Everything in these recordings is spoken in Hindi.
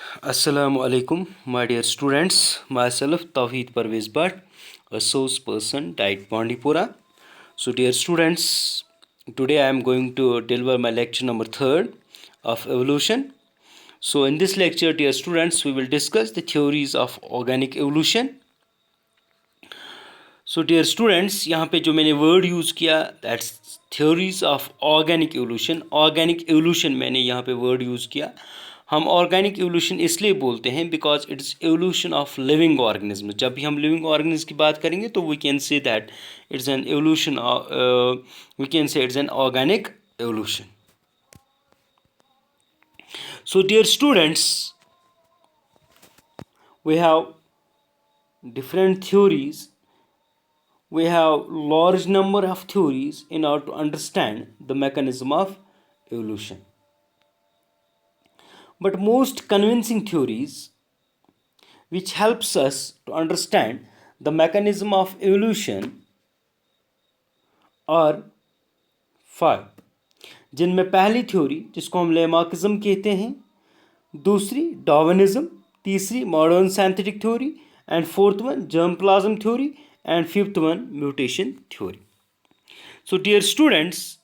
Assalamu alaikum, my dear students. Myself Tawheed Parvez Bhatt, a source person, Diet Bandipora. So, dear students, today I am going to deliver my lecture number 3rd of evolution. So, in this lecture, dear students, we will discuss the theories of organic evolution. So, dear students, यहाँ पे जो मैंने word use किया, that's theories of organic evolution. Organic evolution मैंने यहाँ पे word use किया. हम ऑर्गेनिक एवोल्यूशन इसलिए बोलते हैं because it's evolution of living organism. जब भी हम लिविंग ऑर्गेनिज्म की बात करेंगे तो we can say that it's an evolution, we can say it's an organic evolution. So dear students, we have different theories. We have large number of theories in order to understand the mechanism of evolution. But most convincing theories which helps us to understand the mechanism of evolution are 5, जिनमें पहली थ्योरी जिसको हम लेमार्किज्म कहते हैं, दूसरी डार्विनिज्म, तीसरी modern synthetic theory, and fourth one germ plasm theory, and fifth one mutation theory. So dear students,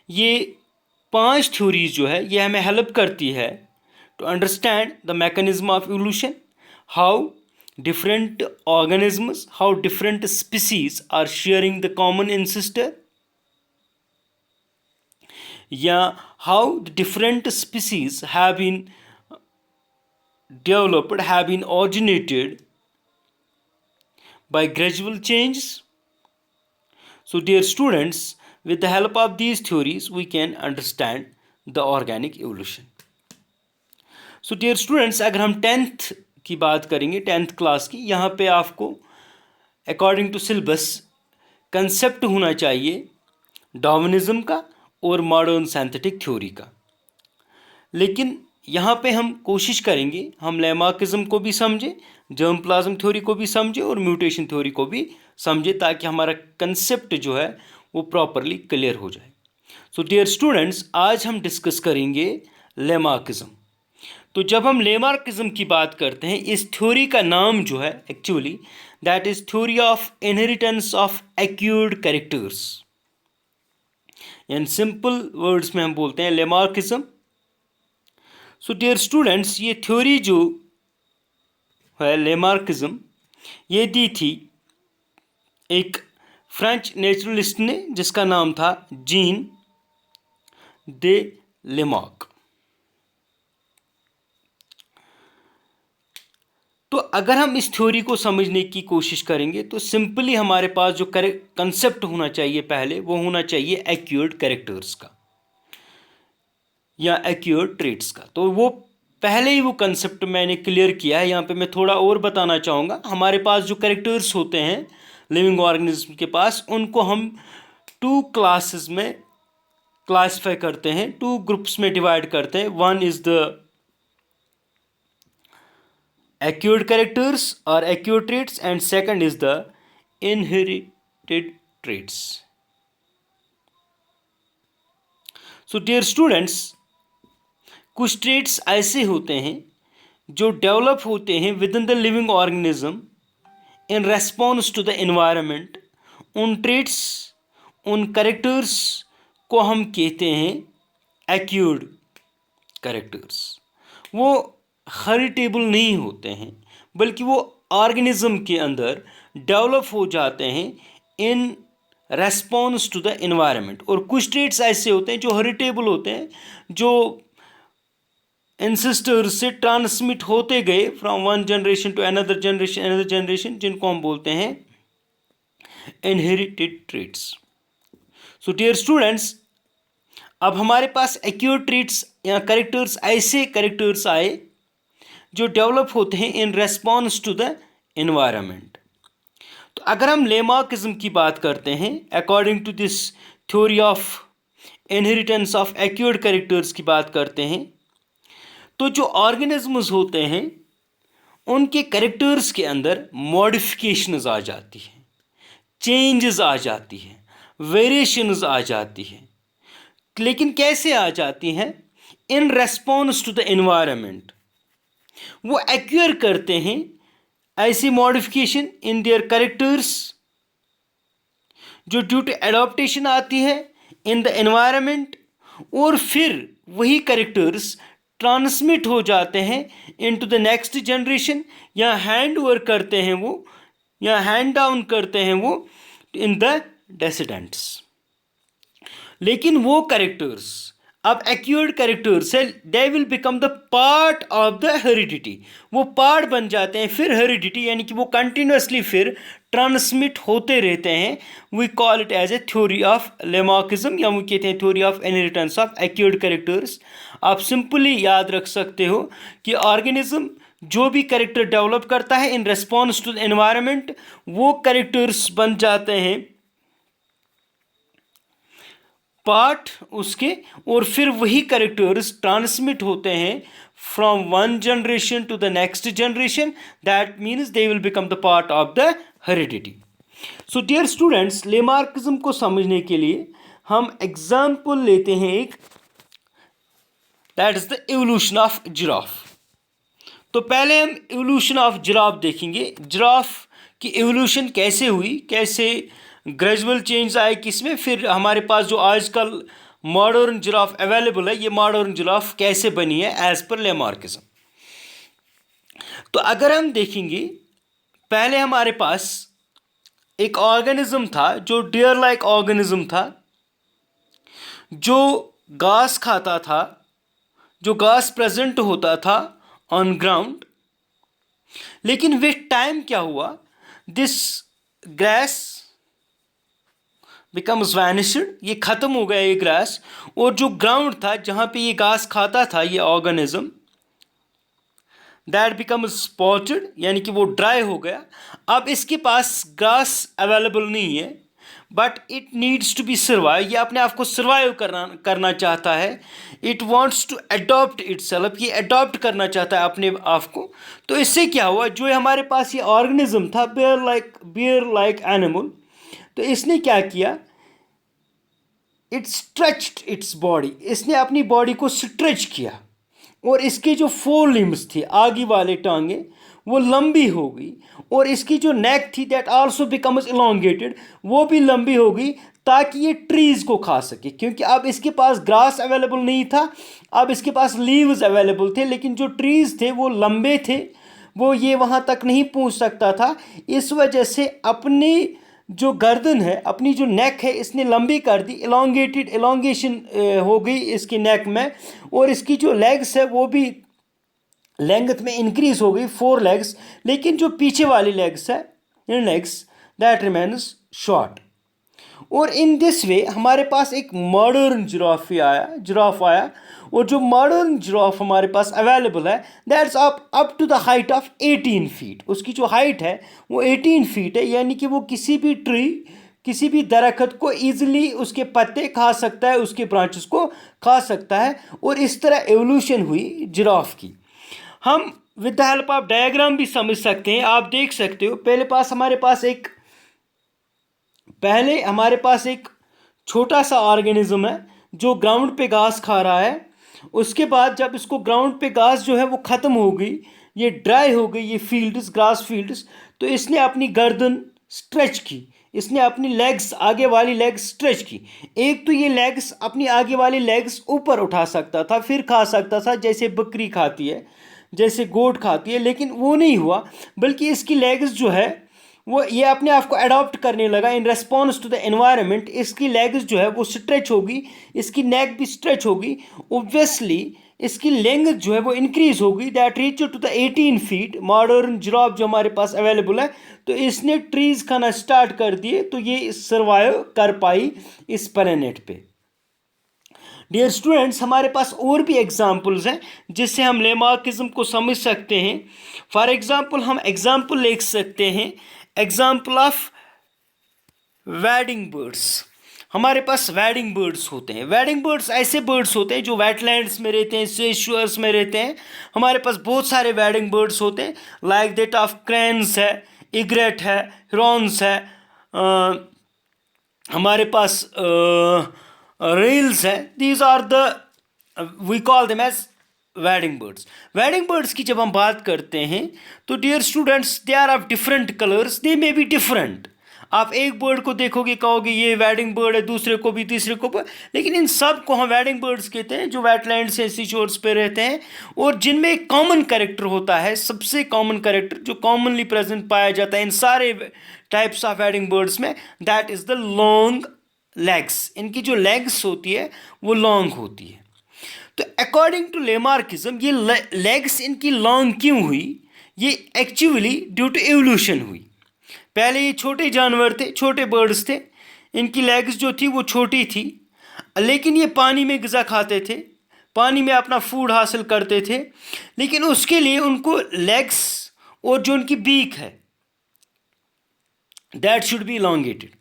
ये 5 थ्योरीज जो है ये हमें हेल्प करती है to understand the mechanism of evolution, how different organisms, how different species are sharing the common ancestor, how the different species have been developed, have been originated by gradual changes. So dear students, with the help of these theories we can understand the organic evolution. So dear students, अगर हम 10th की बात करेंगे, 10th क्लास की, यहाँ पे आपको अकॉर्डिंग टू सिलेबस कंसेप्ट होना चाहिए डार्विनिज्म का और मॉडर्न सिंथेटिक थ्योरी का. लेकिन यहाँ पे हम कोशिश करेंगे हम लेमार्किज्म को भी समझें, जर्म प्लाज्म थ्योरी को भी समझें और म्यूटेशन थ्योरी को भी समझें, ताकि हमारा कंसेप्ट जो है वो प्रॉपरली क्लियर हो जाए. सो डियर स्टूडेंट्स, आज हम डिस्कस करेंगे लेमार्किज्म. तो जब हम लेमार्किज्म की बात करते हैं, इस थ्योरी का नाम जो है actually that is theory of inheritance of acquired characters. In simple words में हम बोलते हैं लेमार्किज्म. सो डियर स्टूडेंट्स, ये थ्योरी जो है लेमार्किज्म, ये दी थी एक फ्रेंच नेचुरलिस्ट ने जिसका नाम था जीन दे लेमार्क. तो अगर हम इस थ्योरी को समझने की कोशिश करेंगे तो सिंपली हमारे पास जो कंसेप्ट होना चाहिए पहले, वो होना चाहिए एक्यूर्ड कैरेक्टर्स का या एक्यूर्ड ट्रेट्स का. तो वो पहले ही वो कंसेप्ट मैंने क्लियर किया है. यहाँ पे मैं थोड़ा और बताना चाहूँगा. हमारे पास जो कैरेक्टर्स होते हैं लिविंग ऑर्गेनिज्म के पास, उनको हम 2 क्लासेस में क्लासीफाई करते हैं, 2 ग्रुप्स में डिवाइड करते हैं. One is the acquired characters or acquired traits, and second is the inherited traits. So dear students, कुछ traits ऐसे होते हैं जो डेवलप होते हैं within the living organism in response to the environment. उन ट्रेट्स, उन कैरेक्टर्स को हम कहते हैं एक्यूर्ड कैरेक्टर्स. वो हेरिटेबल नहीं होते हैं, बल्कि वो ऑर्गेनिज्म के अंदर डेवलप हो जाते हैं in response to the environment. और कुछ ट्रेट्स ऐसे होते हैं जो हेरिटेबल होते हैं, जो एंसेस्टर से ट्रांसमिट होते गए from one generation to another generation, जिनको हम बोलते हैं inherited traits. So dear students, अब हमारे पास एक्यूर्ड ट्रेट्स या कैरेक्टर्स, ऐसे कैरेक्टर्स आए जो डेवलप होते हैं in response to the environment. तो अगर हम लेमार्किज्म की बात करते हैं, according to this theory of inheritance of acquired characters की बात करते हैं, तो जो ऑर्गेनिज्म्स होते हैं उनके कैरेक्टर्स के अंदर मॉडिफिकेशंस आ जाती हैं, चेंजेस आ जाती हैं, वेरिएशंस आ जाती हैं. लेकिन कैसे आ जाती हैं? In response to the environment. वो एक्वायर करते हैं ऐसी मॉडिफिकेशन इन देयर कैरेक्टर्स जो ड्यू टू एडॉप्टेशन आती है इन द एनवायरनमेंट, और फिर वही कैरेक्टर्स ट्रांसमिट हो जाते हैं इनटू द नेक्स्ट जनरेशन, या हैंड ओवर करते हैं वो, या हैंड डाउन करते हैं वो इन द डेसिडेंट्स। लेकिन वो कैरेक्टर्स अब एक्यूर्ड कैरेक्टर्स है, दे will become the part of the heredity, वो पार्ट बन जाते हैं फिर हेरिडिटी, यानी कि वो कंटिन्यूसली फिर ट्रांसमिट होते रहते हैं। We call it as a theory of Lamarckism, या वो कहते हैं theory of inheritance of acquired characters. आप सिंपली याद रख सकते हो कि ऑर्गेनिज्म जो भी कैरेक्टर डेवलप करता है in response to the environment, वो कैरेक्टर्स बन जाते हैं पार्ट उसके, और फिर वही कैरेक्टर्स ट्रांसमिट होते हैं from one generation to the next generation, that means they will become the part of the heredity. So dear students, Lamarckism को समझने के लिए हम एग्जाम्पल लेते हैं एक, that is the evolution of giraffe. तो पहले हम एवोल्यूशन ऑफ जिराफ देखेंगे, जिराफ की एवोल्यूशन कैसे हुई, कैसे ग्रेजुअल चेंज आए किसमें, फिर हमारे पास जो आजकल मॉडर्न जिराफ अवेलेबल है, ये मॉडर्न जिराफ कैसे बनी है एज पर लेमार्किज्म। तो अगर हम देखेंगे, पहले हमारे पास एक ऑर्गेनिज्म था जो डियर लाइक ऑर्गेनिज्म था, जो घास खाता था, जो घास प्रेजेंट होता था ऑन ग्राउंड। लेकिन विथ टाइम क्या हुआ, दिस ग्रास बिकम्स वैनिश्ड, ये ख़त्म हो गया ये ग्रास, और जो ग्राउंड था जहाँ पे ये घास खाता था ये ऑर्गेनिज्म, दैट बिकम्स स्पॉटेड, यानी कि वो ड्राई हो गया। अब इसके पास घास अवेलेबल नहीं है, but it needs to be survive, ये अपने आप को सर्वाइव करना चाहता है। It wants to adopt itself, ये अडॉप्ट करना चाहता है अपने आप को। तो इससे क्या हुआ, जो हमारे पास ये ऑर्गेनिज्म था बियर लाइक एनिमल, तो इसने क्या किया, इट स्ट्रेच्ड इट्स बॉडी, इसने अपनी बॉडी को स्ट्रेच किया, और इसके जो फोर लिम्स थे, आगे वाले टांगे, वो लंबी हो गई, और इसकी जो नेक थी दैट आल्सो बिकम्स इलोंगेटेड, वो भी लंबी हो गई, ताकि ये ट्रीज को खा सके। क्योंकि अब इसके पास ग्रास अवेलेबल नहीं था, अब इसके पास लीव्स अवेलेबल थे, लेकिन जो ट्रीज थे वो लंबे थे, वो ये वहाँ तक नहीं पहुँच सकता था। इस वजह से अपनी जो गर्दन है, अपनी जो नेक है, इसने लंबी कर दी, एलोंगेशन हो गई इसकी नेक में, और इसकी जो लेग्स है वो भी लेंथ में इंक्रीज हो गई, 4 लेग्स। लेकिन जो पीछे वाली लेग्स है, इन लेग्स, दैट रिमेन्स शॉर्ट। और इन दिस वे हमारे पास एक मॉडर्न जिराफ आया, और जो मॉडर्न जिराफ हमारे पास अवेलेबल है, that's up to the height of 18 feet. उसकी जो हाइट है वो 18 फीट है, यानी कि वो किसी भी ट्री, किसी भी दरख्त को ईजिली उसके पत्ते खा सकता है, उसके ब्रांचेस को खा सकता है। और इस तरह एवोल्यूशन हुई जिराफ की। हम with the help of diagram भी समझ सकते हैं। आप देख सकते हो, पहले हमारे पास एक छोटा सा ऑर्गेनिज्म है जो ग्राउंड पे घास खा रहा है। उसके बाद जब इसको ग्राउंड पे घास जो है वो ख़त्म हो गई, ये ड्राई हो गई, ये फील्ड्स, ग्रास फील्ड्स, तो इसने अपनी गर्दन स्ट्रेच की, इसने अपनी लेग्स, आगे वाली लेग्स स्ट्रेच की। एक तो ये लेग्स, अपनी आगे वाली लेग्स ऊपर उठा सकता था, फिर खा सकता था, जैसे बकरी खाती है, जैसे गोट खाती है, लेकिन वो नहीं हुआ। बल्कि इसकी लेग्स जो है वो ये अपने आप को अडॉप्ट करने लगा in response to the environment. इसकी लेग्स जो है वो स्ट्रेच होगी, इसकी नेक भी स्ट्रेच होगी, ओब्वियसली इसकी लेंथ जो है वो इंक्रीज होगी, that reach to the 18 feet. Modern giraffe जो हमारे पास अवेलेबल है, तो इसने ट्रीज खाना स्टार्ट कर दिए, तो ये सर्वाइव कर पाई इस प्लेनेट पे। डियर स्टूडेंट्स, हमारे पास और भी एग्जाम्पल्स हैं जिससे हम लेमार्किज्म को समझ सकते हैं। फॉर एग्जाम्पल हम एग्जाम्पल लिख सकते हैं, एग्जाम्पल ऑफ वेडिंग बर्ड्स। हमारे पास वेडिंग बर्ड्स होते हैं। वेडिंग बर्ड्स ऐसे बर्ड्स होते हैं जो वेटलैंड्स में रहते हैं, सेशुअर्स में रहते हैं। हमारे पास बहुत सारे वेडिंग बर्ड्स होते हैं, लाइक दैट ऑफ क्रेन्स है, इग्रेट है, हिरॉन्स है, हमारे पास रेल्स है। These are the, we call them as wading birds. Wading birds की जब हम बात करते हैं तो dear students, they are of different colours, they may be different. आप एक बर्ड को देखोगे कहोगे ये वेडिंग बर्ड है, दूसरे को भी, तीसरे को भी, लेकिन इन सब को हम वेडिंग बर्ड्स कहते हैं जो वेटलैंड्स या सी शोर्स पे रहते हैं और जिनमें एक कॉमन कैरेक्टर होता है। सबसे कॉमन कैरेक्टर जो कॉमनली प्रेजेंट पाया जाता है इन सारे टाइप्स ऑफ वेडिंग बर्ड्स में, that is the long legs. इनकी जो लेग्स होती है वो लॉन्ग होती है। तो अकॉर्डिंग टू लेमार्किज्म ये लेग्स इनकी लॉन्ग क्यों हुई? ये एक्चुअली ड्यू टू एवोल्यूशन हुई। पहले ये छोटे जानवर थे, छोटे बर्ड्स थे, इनकी लेग्स जो थी वो छोटी थी, लेकिन ये पानी में ग़िज़ा खाते थे, पानी में अपना फूड हासिल करते थे, लेकिन उसके लिए उनको लेग्स और जो उनकी बीक है दैट शुड बी इलोंगेटेड।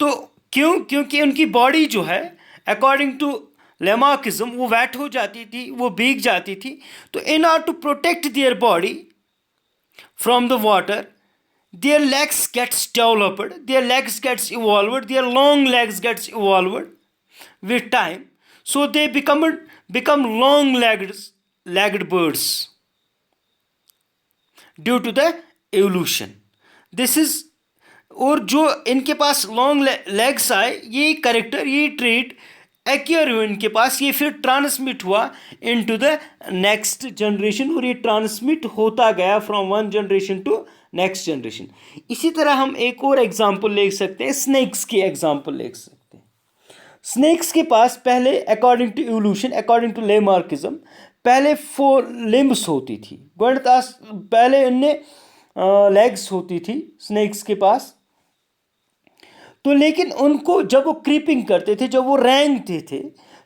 तो क्योंकि उनकी बॉडी जो है अकॉर्डिंग टू लेमार्किज्म वो वेट हो जाती थी, वो भीग जाती थी। तो in order to protect their body from the water, their legs gets developed, their legs gets evolved, their long legs gets evolved with time, so they become long legged birds due to the evolution. This is, और जो इनके पास लॉन्ग लेग्स आए, ये करेक्टर, ये ट्रेट एक्यर हुआ इनके पास, ये फिर ट्रांसमिट हुआ इनटू द नेक्स्ट जनरेशन और ये ट्रांसमिट होता गया from one generation to next generation. इसी तरह हम एक और एग्जांपल ले सकते हैं, स्नेक्स की एग्जांपल ले सकते हैं। स्नेक्स के पास पहले according to evolution, according to Lamarckism, पहले 4 लिम्ब्स होती थी। पहले इनने लेग्स होती थी स्नेक्स के पास। तो लेकिन उनको जब वो क्रीपिंग करते थे, जब वो रेंगते थे,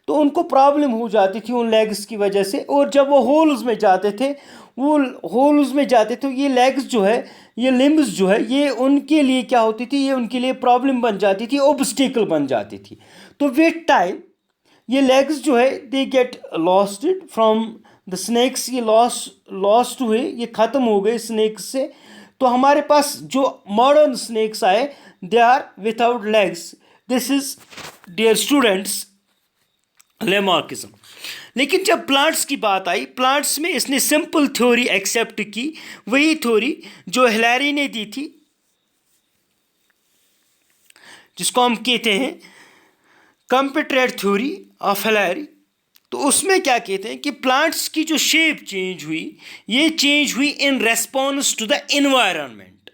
तो उनको प्रॉब्लम हो जाती थी उन लेग्स की वजह से। और जब वो होल्स में जाते थे, वो होल्स में जाते तो ये लेग्स जो है, ये लिम्ब्स जो है, ये उनके लिए क्या होती थी, ये उनके लिए प्रॉब्लम बन जाती थी, ऑब्स्टिकल बन जाती थी। तो विद टाइम ये लेग्स जो है they get losted from the snakes, ये लॉस्ट हुए, ये ख़त्म हो गए स्नेक्स से। तो हमारे पास जो मॉडर्न स्नेक्स आए they are without legs. This is dear students Lamarckism. लेकिन जब प्लांट्स की बात आई, प्लांट्स में इसने सिंपल थ्योरी एक्सेप्ट की, वही थ्योरी जो हिलारी ने दी थी, जिसको हम कहते हैं कंप्यूटर थ्योरी ऑफ हिलारी। तो उसमें क्या कहते हैं कि प्लांट्स की जो शेप चेंज हुई, ये चेंज हुई in response to the environment.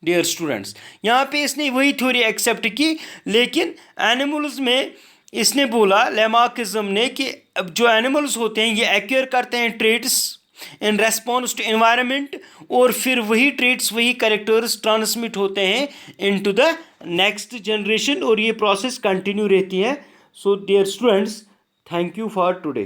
Dear students, यहाँ पे इसने वही थ्योरी एक्सेप्ट की, लेकिन एनिमल्स में इसने बोला लेमार्किज्म ने कि अब जो एनिमल्स होते हैं ये एक्वायर करते हैं traits in response to environment, और फिर वही ट्रेट्स, वही कैरेक्टर्स ट्रांसमिट होते हैं इनटू द नेक्स्ट जनरेशन, और ये प्रोसेस कंटिन्यू रहती है। So dear students, thank you for today.